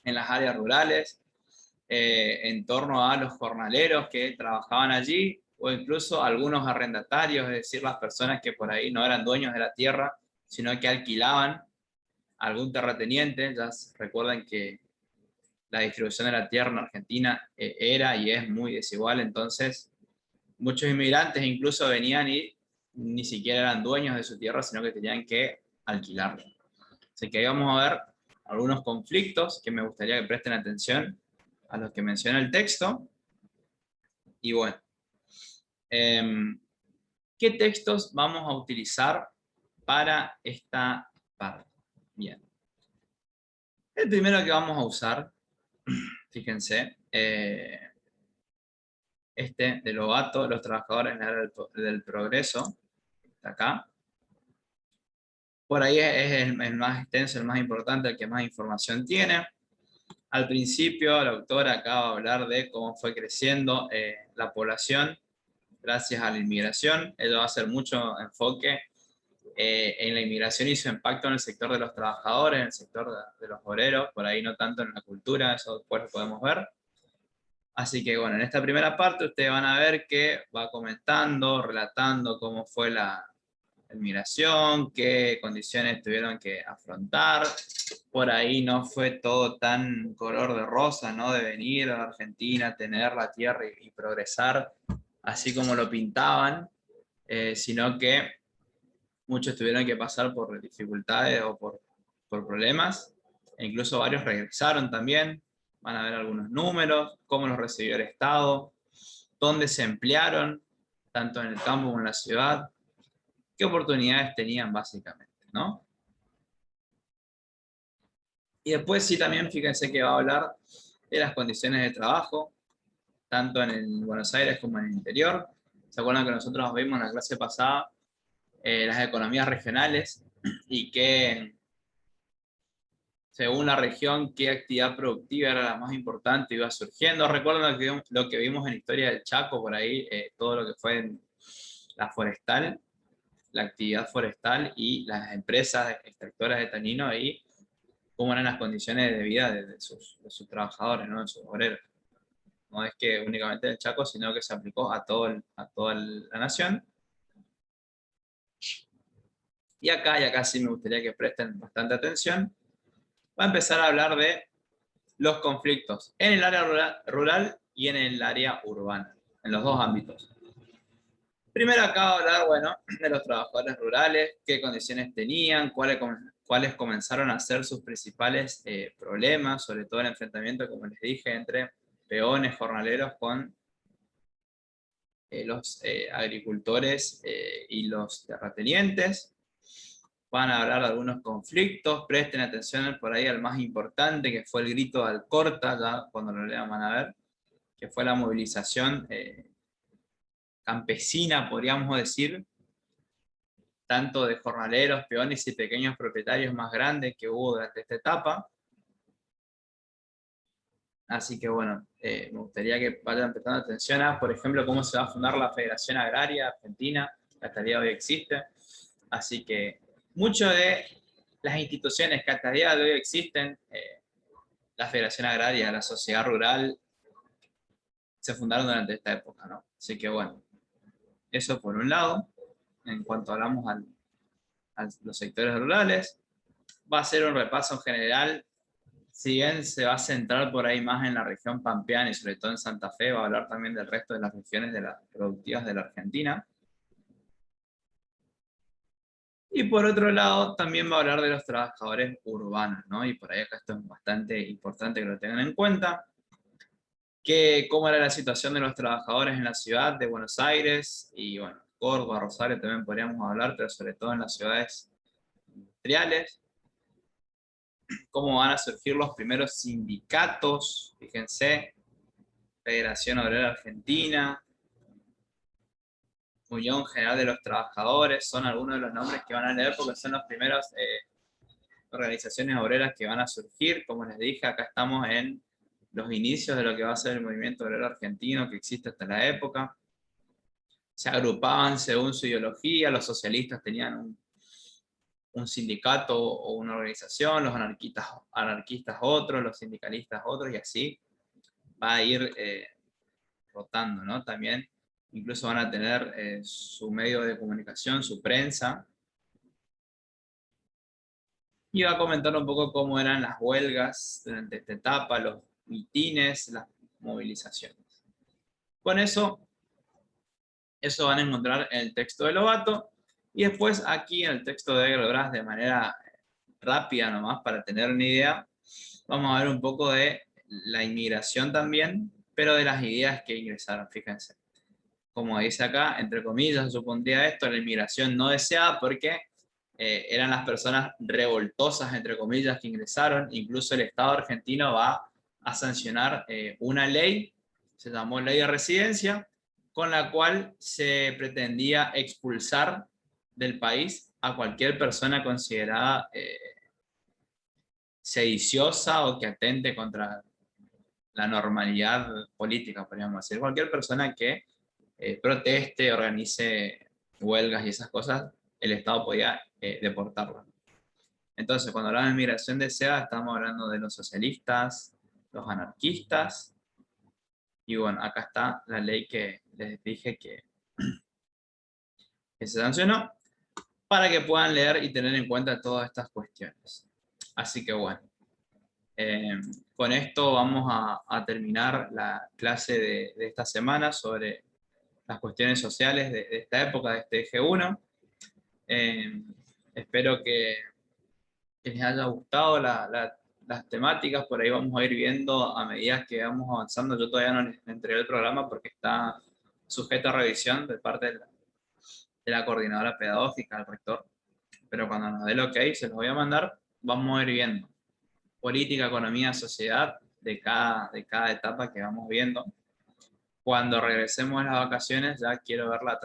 en las áreas rurales, en torno a los jornaleros que trabajaban allí, o incluso algunos arrendatarios, es decir, las personas que por ahí no eran dueños de la tierra, sino que alquilaban a algún terrateniente. Ya recuerden que la distribución de la tierra en Argentina era y es muy desigual, entonces muchos inmigrantes incluso venían y ni siquiera eran dueños de su tierra, sino que tenían que alquilarla. Así que ahí vamos a ver algunos conflictos que me gustaría que presten atención a los que menciona el texto. Y bueno, ¿qué textos vamos a utilizar para esta parte? Bien. El primero que vamos a usar, fíjense, de Lobato, los trabajadores en la era del progreso, está acá. Por ahí es el más extenso, el más importante, el que más información tiene. Al principio, la autora acaba de hablar de cómo fue creciendo la población gracias a la inmigración. Ella va a hacer mucho enfoque en la inmigración y su impacto en el sector de los trabajadores, en el sector de los obreros, por ahí no tanto en la cultura, eso después lo podemos ver. Así que bueno, en esta primera parte ustedes van a ver que va comentando, relatando cómo fue la inmigración, qué condiciones tuvieron que afrontar. Por ahí no fue todo tan color de rosa, ¿no? De venir a la Argentina, tener la tierra y progresar así como lo pintaban, sino que muchos tuvieron que pasar por dificultades o por problemas, e incluso varios regresaron también. Van a ver algunos números, cómo los recibió el Estado, dónde se emplearon, tanto en el campo como en la ciudad, qué oportunidades tenían básicamente, ¿no? Y después sí también fíjense que va a hablar de las condiciones de trabajo, tanto en el Buenos Aires como en el interior. ¿Se acuerdan que nosotros vimos en la clase pasada las economías regionales y que según la región qué actividad productiva era la más importante iba surgiendo? Recuerdan lo que vimos en Historia del Chaco, por ahí, todo lo que fue en la forestal, la actividad forestal y las empresas extractoras de tanino ahí, cómo eran las condiciones de vida de sus trabajadores, ¿no? De sus obreros. No es que únicamente en el Chaco, sino que se aplicó a toda la nación. Y acá sí me gustaría que presten bastante atención. Va a empezar a hablar de los conflictos en el área rural y en el área urbana, en los dos ámbitos. Primero acá va a hablar, bueno, de los trabajadores rurales, qué condiciones tenían, cuáles comenzaron a ser sus principales problemas, sobre todo el enfrentamiento, como les dije, entre peones, jornaleros con los agricultores y los terratenientes. Van a hablar de algunos conflictos, presten atención por ahí al más importante, que fue el grito de Alcorta, ya cuando lo lean van a ver, que fue la movilización campesina, podríamos decir, tanto de jornaleros, peones y pequeños propietarios más grandes que hubo durante esta etapa. Así que bueno, me gustaría que vayan prestando atención a, por ejemplo, cómo se va a fundar la Federación Agraria Argentina, que hasta el día de hoy existe. Así que muchas de las instituciones que hasta el día de hoy existen, la Federación Agraria, la Sociedad Rural, se fundaron durante esta época, ¿no? Así que bueno, eso por un lado, en cuanto hablamos a los sectores rurales. Va a ser un repaso general, si bien se va a centrar por ahí más en la región pampeana y sobre todo en Santa Fe, va a hablar también del resto de las regiones productivas de la Argentina. Y por otro lado, también va a hablar de los trabajadores urbanos, ¿no? Y por ahí acá esto es bastante importante que lo tengan en cuenta, que cómo era la situación de los trabajadores en la ciudad de Buenos Aires, y bueno, Córdoba, Rosario también podríamos hablar, pero sobre todo en las ciudades industriales, cómo van a surgir los primeros sindicatos, fíjense, Federación Obrera Argentina, Unión General de los Trabajadores, son algunos de los nombres que van a leer porque son las primeras organizaciones obreras que van a surgir. Como les dije, acá estamos en los inicios de lo que va a ser el movimiento obrero argentino que existe hasta la época. Se agrupaban según su ideología, los socialistas tenían un sindicato o una organización, los anarquistas otros, los sindicalistas otros, y así va a ir rotando, ¿no? También incluso van a tener su medio de comunicación, su prensa, y va a comentar un poco cómo eran las huelgas durante esta etapa, los mitines, las movilizaciones. Con eso van a encontrar en el texto de Lobato, y después aquí en el texto de Agrobras, de manera rápida nomás para tener una idea, vamos a ver un poco de la inmigración también, pero de las ideas que ingresaron, fíjense. Como dice acá, entre comillas, supondría esto, la inmigración no deseada porque eran las personas revoltosas, entre comillas, que ingresaron. Incluso el Estado argentino va a sancionar una ley, se llamó Ley de Residencia, con la cual se pretendía expulsar del país a cualquier persona considerada sediciosa o que atente contra la normalidad política, podríamos decir. Cualquier persona que proteste, organice huelgas y esas cosas, el Estado podía deportarla. Entonces, cuando hablamos de migración deseada, estamos hablando de los socialistas, los anarquistas, y bueno, acá está la ley que les dije que se sancionó, para que puedan leer y tener en cuenta todas estas cuestiones. Así que bueno, con esto vamos a terminar la clase de esta semana sobre las cuestiones sociales de esta época, de este eje 1. Espero que les haya gustado las temáticas, por ahí vamos a ir viendo a medida que vamos avanzando. Yo todavía no les entregué el programa porque está sujeto a revisión de parte de la coordinadora pedagógica, del rector, pero cuando nos dé el ok se los voy a mandar. Vamos a ir viendo política, economía, sociedad de cada etapa que vamos viendo. Cuando regresemos a las vacaciones ya quiero ver la